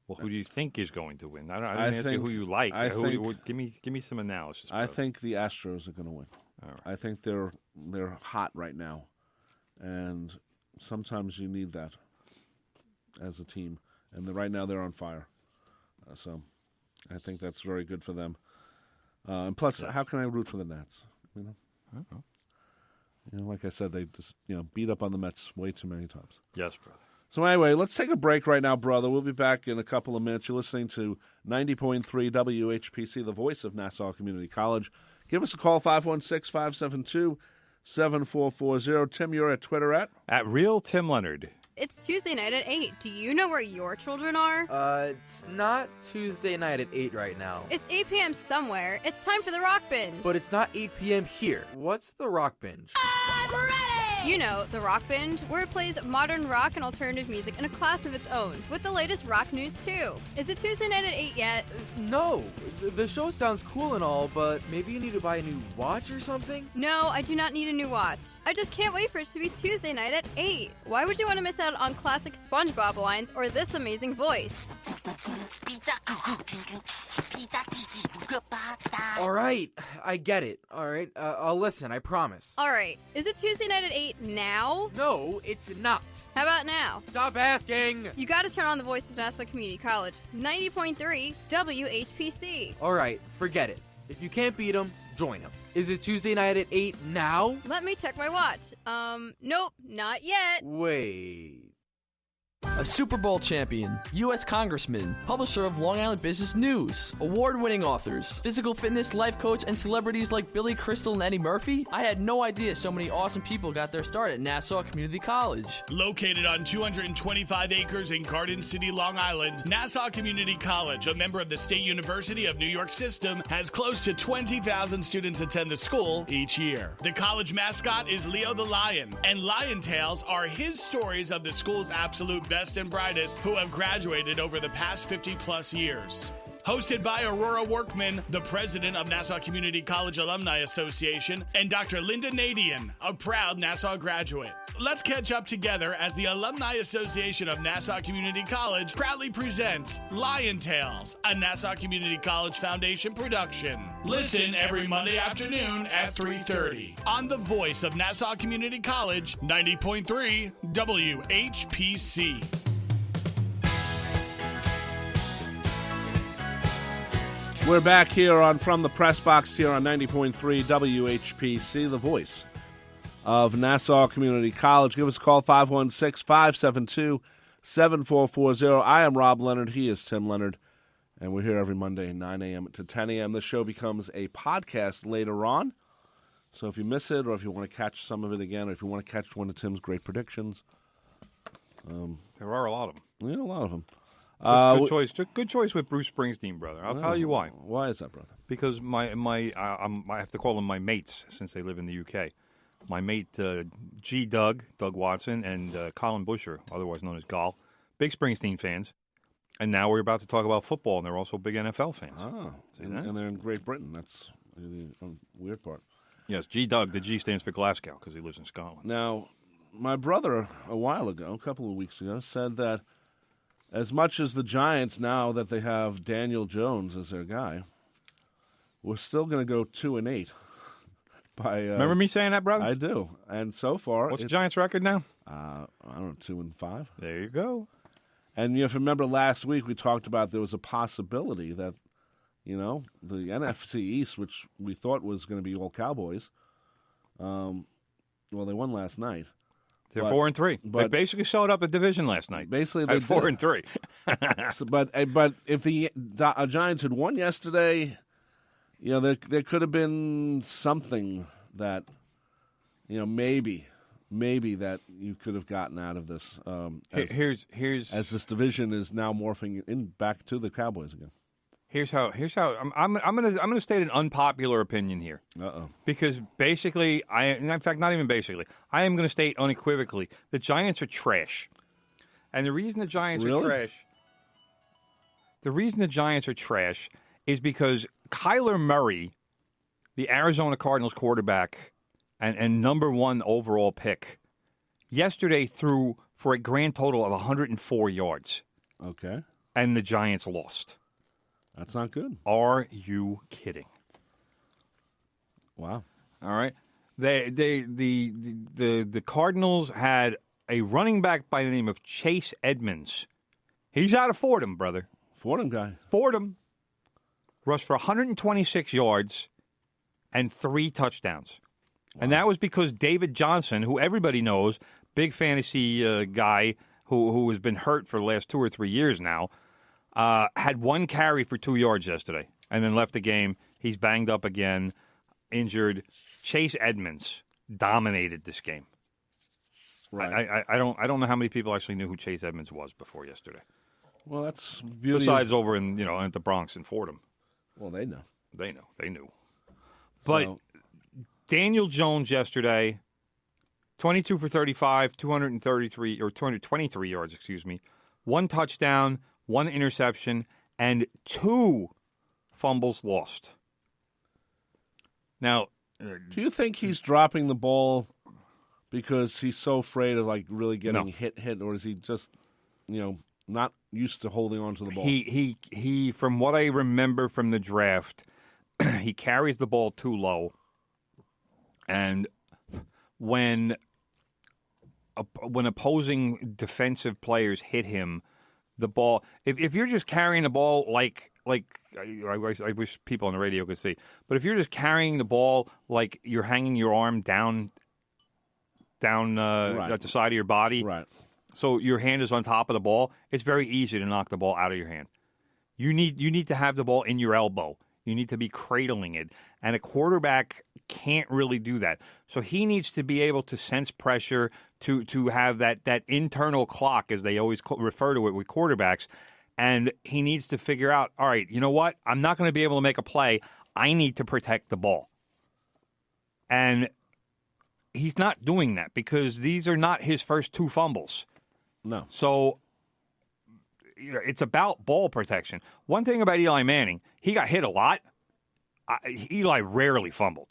Well, who do you think is going to win? I didn't ask you who you like. Give me some analysis. Brother. I think the Astros are going to win. All right. I think they're hot right now, and sometimes you need that as a team. And right now they're on fire, so I think that's very good for them. And plus, how can I root for the Nats? I don't know. Like I said, they just beat up on the Mets way too many times. Yes, brother. So anyway, let's take a break right now, brother. We'll be back in a couple of minutes. You're listening to 90.3 WHPC, the voice of Nassau Community College. Give us a call, 516-572-7440. Tim, you're at Twitter at Real Tim Leonard. It's Tuesday night at 8. Do you know where your children are? It's not Tuesday night at 8 right now. It's 8 p.m. somewhere. It's time for the Rock Binge. But it's not 8 p.m. here. What's the Rock Binge? I'm ready! You know, the Rock Binge, where it plays modern rock and alternative music in a class of its own, with the latest rock news, too. Is it Tuesday night at 8 yet? No. The show sounds cool and all, but maybe you need to buy a new watch or something? No, I do not need a new watch. I just can't wait for it to be Tuesday night at 8. Why would you want to miss out on classic SpongeBob lines or this amazing voice? All right, I get it. All right, I'll listen, I promise. All right, is it Tuesday night at 8 now? No, it's not. How about now? Stop asking. You got to turn on the voice of Nassau Community College, 90.3 WHPC. All right, forget it. If you can't beat them, join them. Is it Tuesday night at 8 now? Let me check my watch. Nope, not yet. Wait. A Super Bowl champion, U.S. Congressman, publisher of Long Island Business News, award-winning authors, physical fitness, life coach, and celebrities like Billy Crystal and Eddie Murphy. I had no idea so many awesome people got their start at Nassau Community College. Located on 225 acres in Garden City, Long Island, Nassau Community College, a member of the State University of New York System, has close to 20,000 students attend the school each year. The college mascot is Leo the Lion, and Lion Tales are his stories of the school's absolute best and brightest who have graduated over the past 50-plus years. Hosted by Aurora Workman, the president of Nassau Community College Alumni Association, and Dr. Linda Nadian, a proud Nassau graduate. Let's catch up together as the Alumni Association of Nassau Community College proudly presents Lion Tales, a Nassau Community College Foundation production. Listen every Monday afternoon at 3:30 on the voice of Nassau Community College, 90.3 WHPC. We're back here on From the Press Box here on 90.3 WHPC, the voice of Nassau Community College. Give us a call, 516-572-7440. I am Rob Leonard. He is Tim Leonard. And we're here every Monday, 9 a.m. to 10 a.m. The show becomes a podcast later on. So if you miss it, or if you want to catch some of it again, or if you want to catch one of Tim's great predictions. There are a lot of them. Yeah, a lot of them. Good choice. Good choice with Bruce Springsteen, brother. I'll tell you why. Why is that, brother? Because I have to call them my mates since they live in the UK. My mate Doug Watson, and Colin Busher, otherwise known as Gall, big Springsteen fans. And now we're about to talk about football, and they're also big NFL fans. Oh, and they're in Great Britain. That's the weird part. Yes, Doug. The G stands for Glasgow because he lives in Scotland. Now, my brother, a while ago, a couple of weeks ago, said that as much as the Giants, now that they have Daniel Jones as their guy, we're still going to go 2-8. Remember me saying that, brother? I do. And so far, what's the Giants' record now? I don't know, 2-5. There you go. And if you remember last week, we talked about there was a possibility that, the NFC East, which we thought was going to be all Cowboys, well, they won last night. They're 4-3. They basically showed up a division last night. Basically, they at 4-3. But if the Giants had won yesterday, there could have been something that, maybe that you could have gotten out of this. Here's as this division is now morphing back to the Cowboys again. Here's how I'm gonna state an unpopular opinion here. Because basically, in fact, not even basically, I am gonna state unequivocally the Giants are trash, and the reason the Giants are trash. The reason the Giants are trash is because Kyler Murray, the Arizona Cardinals quarterback and number 1 overall pick, yesterday threw for a grand total of 104 yards. Okay. And the Giants lost. That's not good. Are you kidding? Wow. All right. The Cardinals had a running back by the name of Chase Edmonds. He's out of Fordham, brother. Fordham guy. Fordham rushed for 126 yards and 3 touchdowns. Wow. And that was because David Johnson, who everybody knows, big fantasy guy who has been hurt for the last 2 or 3 years now, had 1 carry for 2 yards yesterday and then left the game. He's banged up again, injured. Chase Edmonds dominated this game. Right. I don't know how many people actually knew who Chase Edmonds was before yesterday. Well, that's besides over in at the Bronx and Fordham. Well, they know. They knew. But Daniel Jones yesterday, 22 for 35, 223 yards, 1 touchdown, 1 interception, and 2 fumbles lost. Now, do you think he's dropping the ball because he's so afraid of really getting hit, or is he just, not used to holding on to the ball? He from what I remember from the draft, he carries the ball too low, and when opposing defensive players hit him, the ball. If you're just carrying the ball like I wish people on the radio could see, but if you're just carrying the ball like you're hanging your arm down right. at the side of your body, right. So your hand is on top of the ball, it's very easy to knock the ball out of your hand. You need to have the ball in your elbow. You need to be cradling it. And a quarterback can't really do that. So he needs to be able to sense pressure, to have that internal clock, as they always refer to it with quarterbacks. And he needs to figure out, all right, you know what? I'm not going to be able to make a play. I need to protect the ball. And he's not doing that because these are not his first 2 fumbles. No. So it's about ball protection. One thing about Eli Manning, he got hit a lot. Eli rarely fumbled.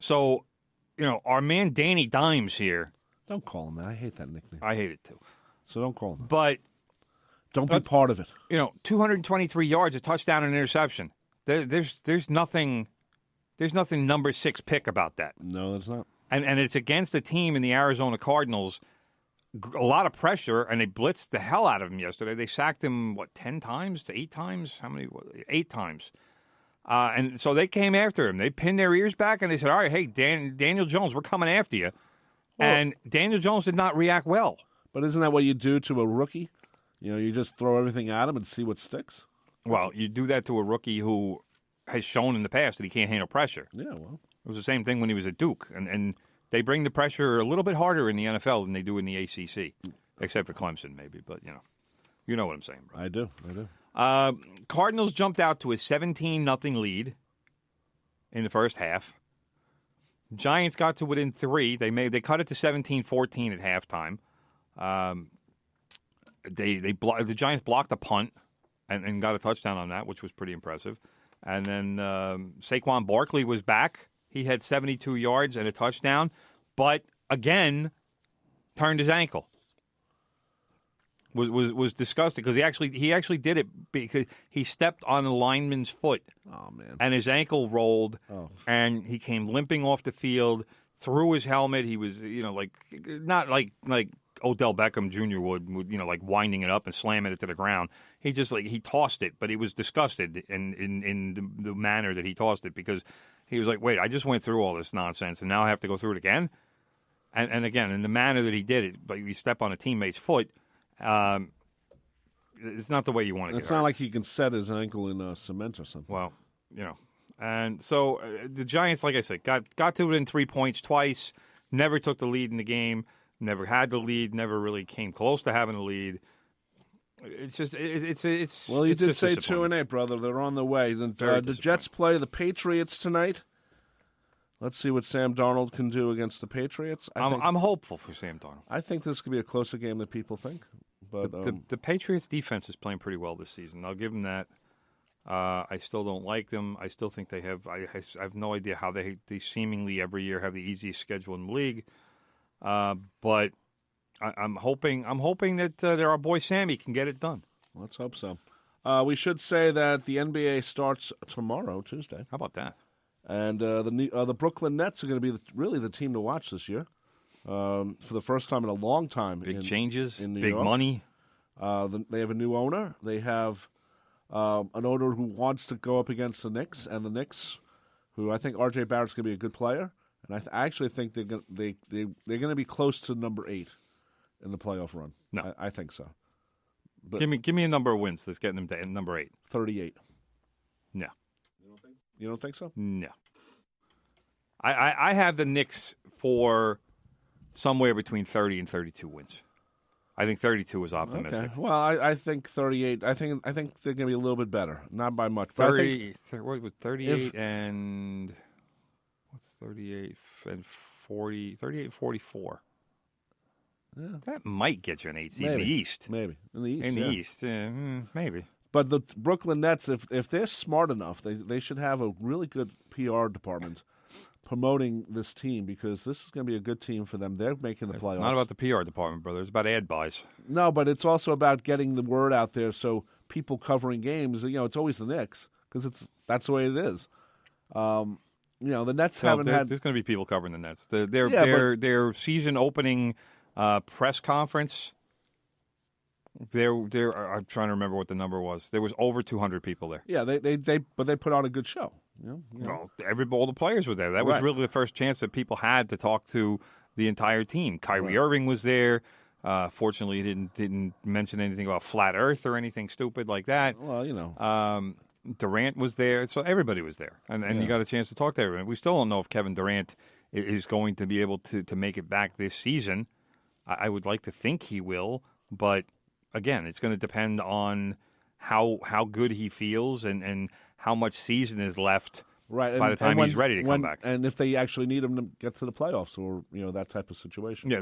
So, our man Danny Dimes here. Don't call him that. I hate that nickname. I hate it too. So don't call him that. But don't be part of it. 223 yards, a touchdown, and an interception. There's nothing number 6 pick about that. No, there's not. And it's against a team in the Arizona Cardinals. A lot of pressure, and they blitzed the hell out of him yesterday. They sacked him, 10 times? 8 times? How many? 8 times. And so they came after him. They pinned their ears back, and they said, all right, hey, Daniel Jones, we're coming after you. Well, and Daniel Jones did not react well. But isn't that what you do to a rookie? You just throw everything at him and see what sticks? Well, you do that to a rookie who has shown in the past that he can't handle pressure. Yeah, well. It was the same thing when he was at Duke. And they bring the pressure a little bit harder in the NFL than they do in the ACC, except for Clemson, maybe. But, you know what I'm saying, bro. I do. Cardinals jumped out to a 17-0 lead in the first half. Giants got to within 3. They cut it to 17-14 at halftime. The Giants blocked a punt and got a touchdown on that, which was pretty impressive. And then Saquon Barkley was back. He had 72 yards and a touchdown, but again turned his ankle. Was disgusting because he actually did it because he stepped on the lineman's foot. Oh man! And his ankle rolled, and he came limping off the field. Threw his helmet. He was not like Odell Beckham Jr. would like winding it up and slamming it to the ground. He just he tossed it, but he was disgusted in the manner that he tossed it because he was like, wait, I just went through all this nonsense and now I have to go through it again. And again, in the manner that he did it, but you step on a teammate's foot. It's not the way you want to. It's not like he can set his ankle in cement or something. Well, and so the Giants, like I said, got to within 3 points twice. Never took the lead in the game. Never had the lead. Never really came close to having the lead. It's just Well, you it's did just say disappointing. 2-8, brother. They're on the way. The Very Jets play the Patriots tonight. Let's see what Sam Darnold can do against the Patriots. I'm hopeful for Sam Darnold. I think this could be a closer game than people think. But The Patriots defense is playing pretty well this season. I'll give them that. I still don't like them. I still think they have. I have no idea how they seemingly every year have the easiest schedule in the league. But I'm hoping that our boy Sammy can get it done. Let's hope so. We should say that the NBA starts tomorrow, Tuesday. How about that? And the Brooklyn Nets are going to be really the team to watch this year. For the first time in a long time. Big changes, in New big York. money. They have a new owner. They have an owner who wants to go up against the Knicks, and the Knicks, who I think R.J. Barrett's going to be a good player, and I actually think they're going to be close to number 8 in the playoff run. No, I think so. But give me a number of wins that's getting them to number 8. 38. No. You don't think so? No. I have the Knicks for somewhere between 30 and 32 wins. I think 32 is optimistic. Okay. Well, I think 38. I think they're going to be a little bit better, not by much. But 30. What was 38 and what's 38 and 40? 38 and 44. Yeah. That might get you an 8 seed in the East. Maybe in the East. In the East, maybe. But the Brooklyn Nets, if they're smart enough, they should have a really good PR department promoting this team, because this is going to be a good team for them. They're making the playoffs. It's not about the PR department, brother. It's about ad buys. No, but it's also about getting the word out there so people covering games, it's always the Knicks, because that's the way it is. The Nets haven't had... There's going to be people covering the Nets. Their season opening press conference... I'm trying to remember what the number was. There was over 200 people there. Yeah, but they put on a good show. Well, all the players were there. That was really the first chance that people had to talk to the entire team. Kyrie Irving was there. Fortunately, he didn't mention anything about flat Earth or anything stupid like that. Well, Durant was there, so everybody was there, and you got a chance to talk to everyone. We still don't know if Kevin Durant is going to be able to make it back this season. I would like to think he will, but again, it's going to depend on how good he feels and how much season is left by the time he's ready to come back. And if they actually need him to get to the playoffs or that type of situation. Yeah,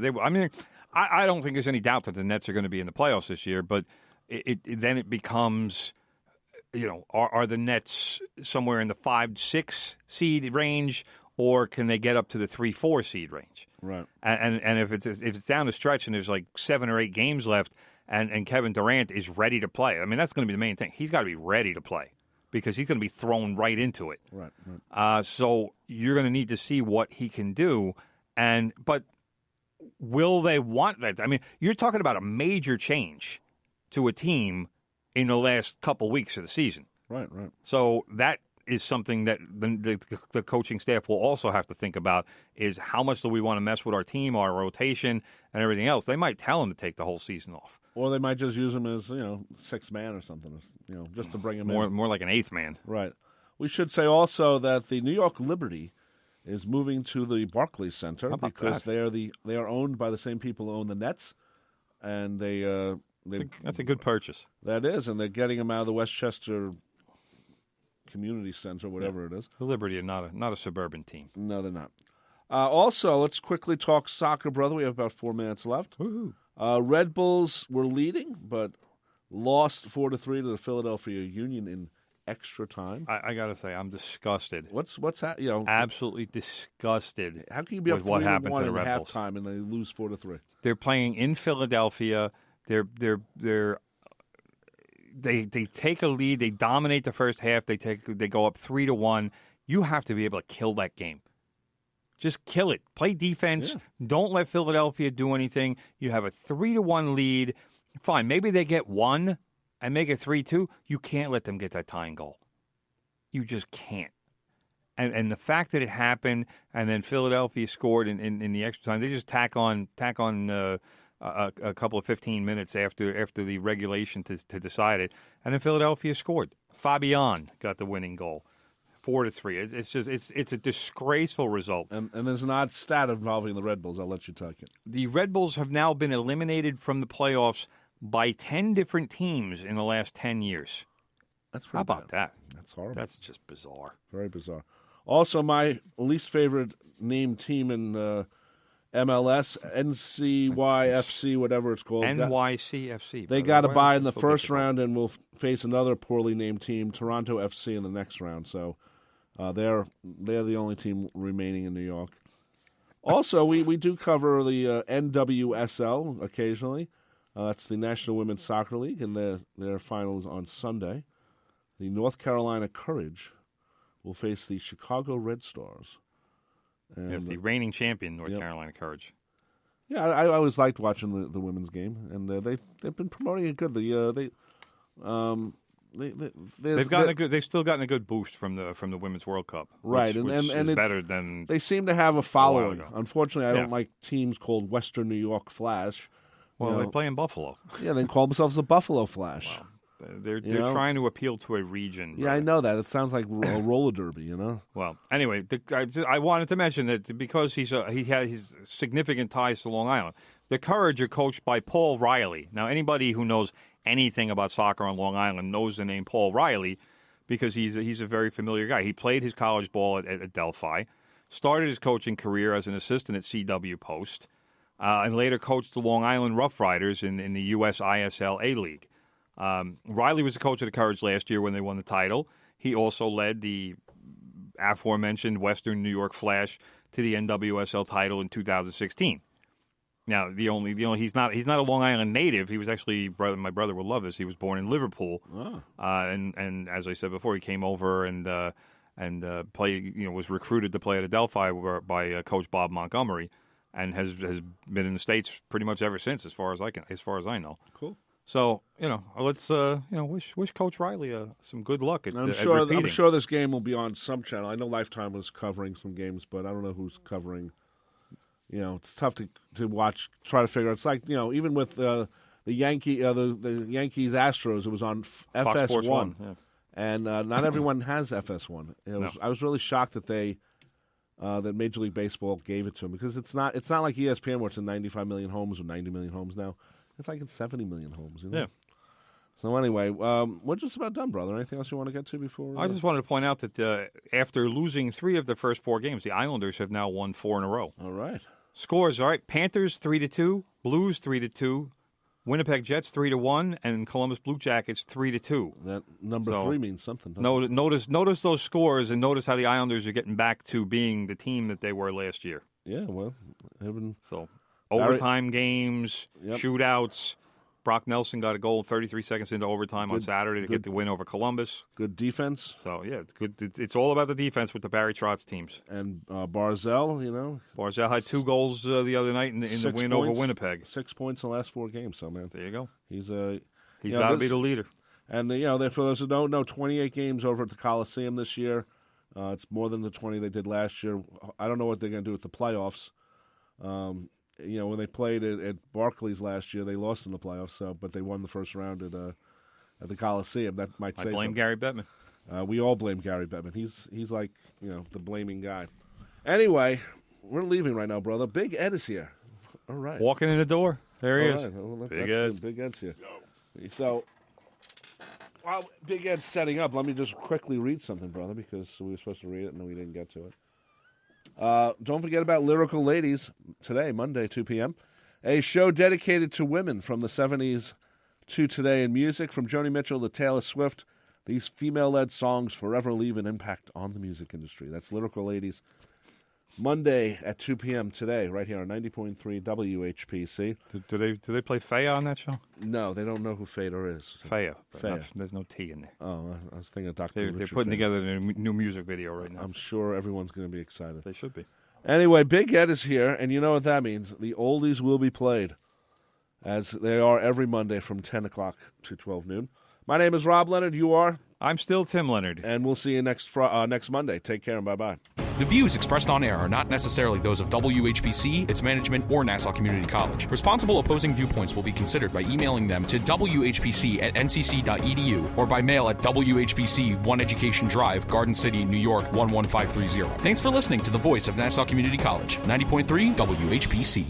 I don't think there's any doubt that the Nets are going to be in the playoffs this year, but then it becomes, are the Nets somewhere in the 5-6 seed range, or can they get up to the 3-4 seed range? Right. And if it's down the stretch and there's like 7 or 8 games left, and Kevin Durant is ready to play. That's going to be the main thing. He's got to be ready to play because he's going to be thrown right into it. Right. So you're going to need to see what he can do. But will they want that? You're talking about a major change to a team in the last couple weeks of the season. Right. So that is something that the coaching staff will also have to think about, is how much do we want to mess with our team, our rotation, and everything else. They might tell him to take the whole season off. Or they might just use him as, sixth man or something, just to bring him in. More like an eighth man. Right. We should say also that the New York Liberty is moving to the Barclays Center because they are owned by the same people who own the Nets, and that's a good purchase. That is, and they're getting them out of the Westchester Community Center, whatever it is. The Liberty are not a suburban team. No, they're not. Also, let's quickly talk soccer, brother. We have about 4 minutes left. Woo-hoo. Red Bulls were leading, but lost 4-3 to the Philadelphia Union in extra time. I got to say, I'm disgusted. What's that? Absolutely disgusted. How can you be up with what happened to the Red Bulls? Halftime and they lose 4-3? They're playing in Philadelphia. They take a lead. They dominate the first half. They go up 3-1. You have to be able to kill that game. Just kill it. Play defense. Yeah. Don't let Philadelphia do anything. You have a 3-1 lead. Fine. Maybe they get 1 and make it 3-2. You can't let them get that tying goal. You just can't. And the fact that it happened and then Philadelphia scored in the extra time, they just tack on a couple of 15 minutes after the regulation to decide it, and then Philadelphia scored. Fabian got the winning goal, 4-3. It's a disgraceful result. And there's an odd stat involving the Red Bulls. I'll let you take it. The Red Bulls have now been eliminated from the playoffs by 10 different teams in the last 10 years. That's How about that? That's horrible. That's just bizarre. Very bizarre. Also, my least favorite named team in MLS, NCYFC, whatever it's called. NYCFC. They got a bye in the first round and will face another poorly named team, Toronto FC, in the next round. So they're the only team remaining in New York. Also, we do cover the NWSL occasionally. That's the National Women's Soccer League, and their final is on Sunday. The North Carolina Courage will face the Chicago Red Stars. And yes, the reigning champion, North Carolina Courage. Yeah, I always liked watching the women's game, and they've been promoting it good. They've still gotten a good boost from the Women's World Cup, right? Which is better than they seem to have a following. ago. Unfortunately, I don't like teams called Western New York Flash. Well, they play in Buffalo. Yeah, they call themselves the Buffalo Flash. Wow. They're trying to appeal to a region. Yeah, I know that. It sounds like a roller derby, you know? Well, anyway, I wanted to mention that because he had his significant ties to Long Island. The Courage are coached by Paul Riley. Now, anybody who knows anything about soccer on Long Island knows the name Paul Riley because he's a very familiar guy. He played his college ball at Delphi, started his coaching career as an assistant at CW Post, and later coached the Long Island Rough Riders in the U.S. ISL A-League. Riley was the coach of the Courage last year when they won the title. He also led the aforementioned Western New York Flash to the NWSL title in 2016. Now, he's not a Long Island native. He was actually my brother will love this. He was born in Liverpool, and as I said before, he came over and was recruited to play at Adelphi by Coach Bob Montgomery, and has been in the States pretty much ever since, as far as I know. Cool. So let's wish Coach Riley some good luck at repeating. I'm sure this game will be on some channel. I know Lifetime was covering some games, but I don't know who's covering. It's tough to watch. Try to figure out. It's like even with the Yankees Astros, it was on FS1, and not everyone has FS1. I was really shocked that that Major League Baseball gave it to them because it's not like ESPN where it's in 95 million homes or 90 million homes now. It's like in 70 million homes. Yeah. So anyway, we're just about done, brother. Anything else you want to get to before? I just wanted to point out that after losing 3 of the first 4 games, the Islanders have now won 4 in a row. All right. Scores, all right. Panthers 3-2, Blues 3-2, Winnipeg Jets 3-1, and Columbus Blue Jackets 3-2. That number 3 means something. Notice those scores, and notice how the Islanders are getting back to being the team that they were last year. Yeah, well, overtime games, shootouts. Brock Nelson got a goal 33 seconds into overtime on Saturday to get the win over Columbus. Good defense. So, yeah, it's good. It's all about the defense with the Barry Trotz teams. And Barzell, Barzell had 2 goals the other night in the win over Winnipeg. 6 points in the last 4 games, so, man. There you go. He's got to be the leader. And, for those who don't know, 28 games over at the Coliseum this year. It's more than the 20 they did last year. I don't know what they're going to do with the playoffs. When they played at Barclays last year, they lost in the playoffs. But they won the first round at the Coliseum. That might say I blame something. Gary Bettman. We all blame Gary Bettman. He's like the blaming guy. Anyway, we're leaving right now, brother. Big Ed is here. All right, walking in the door. There he is. Right. Well, Big Ed. Good. Big Ed's here. So while Big Ed's setting up, let me just quickly read something, brother, because we were supposed to read it and we didn't get to it. Don't forget about Lyrical Ladies today, Monday, 2 p.m. A show dedicated to women from the 70s to today in music. From Joni Mitchell to Taylor Swift, these female-led songs forever leave an impact on the music industry. That's Lyrical Ladies, Monday at 2 p.m. today, right here on 90.3 WHPC. Do they play Faya on that show? No, they don't know who Fader is. Faya. There's no T in there. Oh, I was thinking of Dr. They're putting together a new music video right now. I'm sure everyone's going to be excited. They should be. Anyway, Big Ed is here, and you know what that means. The oldies will be played, as they are every Monday from 10 o'clock to 12 noon. My name is Rob Leonard. You are? I'm still Tim Leonard. And we'll see you next Monday. Take care and bye-bye. The views expressed on air are not necessarily those of WHPC, its management, or Nassau Community College. Responsible opposing viewpoints will be considered by emailing them to whpc@ncc.edu or by mail at WHPC 1 Education Drive, Garden City, New York 11530. Thanks for listening to the voice of Nassau Community College, 90.3 WHPC.